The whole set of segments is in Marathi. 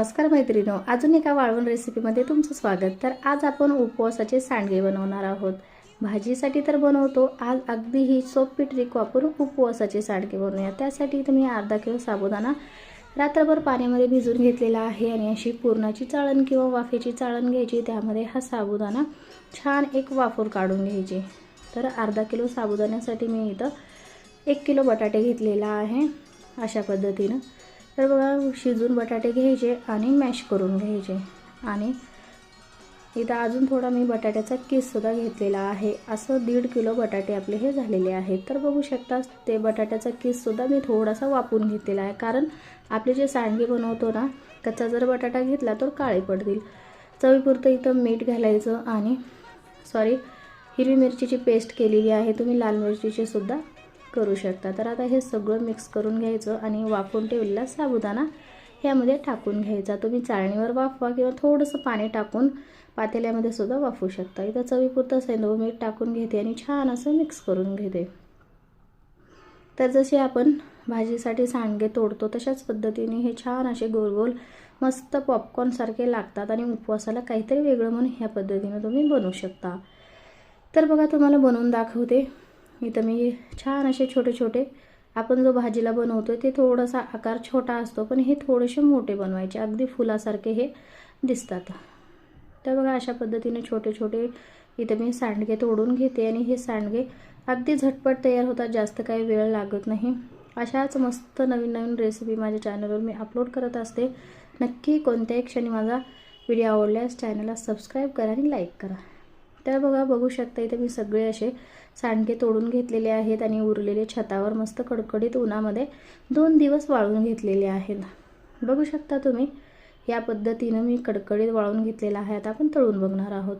नमस्कार मैत्रिणो, अजून एका वाळवण रेसिपीमध्ये तुमचं स्वागत। तर आज आपण उपवासाचे सांडगे बनवणार आहोत। भाजीसाठी तर बनवतो, आज अगदी ही सोपी ट्रिक वापरून उपवासाचे सांडगे बनवूया। त्यासाठी तुम्ही अर्धा किलो साबुदाणा रात्रभर पाण्यामध्ये भिजवून घेतलेला आहे आणि अशी पुरणाची चाळण किंवा वाफेची चाळण घ्यायची, त्यामध्ये हा साबुदाणा छान एक वाफूर काढून घ्यायची। तर अर्धा किलो साबुदाण्यासाठी मी इथं 1 किलो बटाटे घेतलेला आहे अशा पद्धतीने। तर बघा, शिजून बटाटे घ्यायचे आणि मॅश करून घ्यायचे। आणि इथं अजून थोडा मी बटाट्याचा किस सुद्धा घेतलेला आहे। असं 1.5 किलो बटाटे आपले हे झालेले आहेत। तर बघू शकता, ते बटाट्याचा किस सुद्धा मी थोडासा वाफवून घेतलेला आहे, कारण आपले जे सांडगे बनवतो ना, कच्चा जर बटाटा घेतला तर काळे पडतील। चवीपुरतं इथं मीठ घालायचं आणि हिरवी मिरचीची पेस्ट केलेली आहे, तुम्ही लाल मिरचीची सुद्धा करू शकता। तर आता हे सगळं मिक्स करून घ्यायचं आणि वाफवून ठेवलेला साबुदाणा यामध्ये टाकून घ्यायचा। तुम्ही चाळणीवर वाफवा किंवा थोडंसं पाणी टाकून पातेल्यामध्ये सुद्धा वाफवू शकता। इथं चवीपुरतं सेंधव मीठ टाकून घेते आणि छान असं मिक्स करून घेते। तर जसे आपण भाजीसाठी सांडगे तोडतो तशाच पद्धतीने हे छान असे गोल गोल मस्त पॉपकॉर्न सारखे लागतात आणि उपवासाला काहीतरी वेगळं म्हणून ह्या पद्धतीने तुम्ही बनवू शकता। तर बघा, तुम्हाला बनवून दाखवते। इथं मी छान असे छोटे छोटे, आपण जो भाजीला बनवतो ते थोडासा आकार छोटा असतो, पण हे थोडेसे मोठे बनवायचे, अगदी फुलासारखे हे दिसतात। तर बघा, अशा पद्धतीने छोटे छोटे इथं मी सांडगे तोडून घेते आणि हे सांडगे अगदी झटपट तयार होतात, जास्त काही वेळ लागत नाही। अशाच मस्त नवीन नवीन रेसिपी माझ्या चॅनलवर मी अपलोड करत असते। नक्की कोणत्याही क्षणी माझा व्हिडिओ आवडल्यास चॅनलला सबस्क्राईब करा आणि लाईक करा। तर बघा, बघू शकता इथे मी सगळे असे सांडगे तोडून घेतलेले आहेत आणि उरलेले छतावर मस्त कडकडीत उन्हामध्ये 2 दिवस वाळवून घेतलेले आहेत। बघू शकता तुम्ही, या पद्धतीने मी कडकडीत वाळवून घेतलेला आहे। आता आपण तळून बघणार आहोत।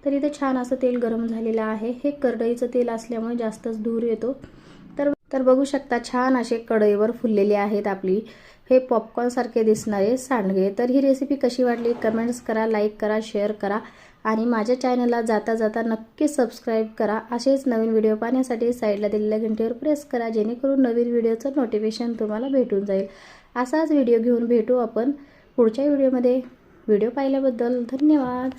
तर इथे छान असं तेल गरम झालेलं आहे। हे करडईचं तेल असल्यामुळे जास्तच धूर येतो। तर बघू शकता, छान असे कढईवर फुललेले आहेत आपली हे पॉपकॉर्न सारखे दिसणारे सांडगे। तर ही रेसिपी कशी वाटली कमेंट्स करा, लाईक करा, शेअर करा आणि माझ्या चॅनलला जाता जाता नक्की सबस्क्राईब करा। असेच नवीन व्हिडिओ पाहण्यासाठी साईडला दिलेल्या घंटेवर प्रेस करा, जेणेकरून नवीन व्हिडिओचं नोटिफिकेशन तुम्हाला भेटून जाईल। असाच व्हिडिओ घेऊन भेटू आपण पुढच्या व्हिडिओमध्ये। व्हिडिओ पाहिल्याबद्दल धन्यवाद।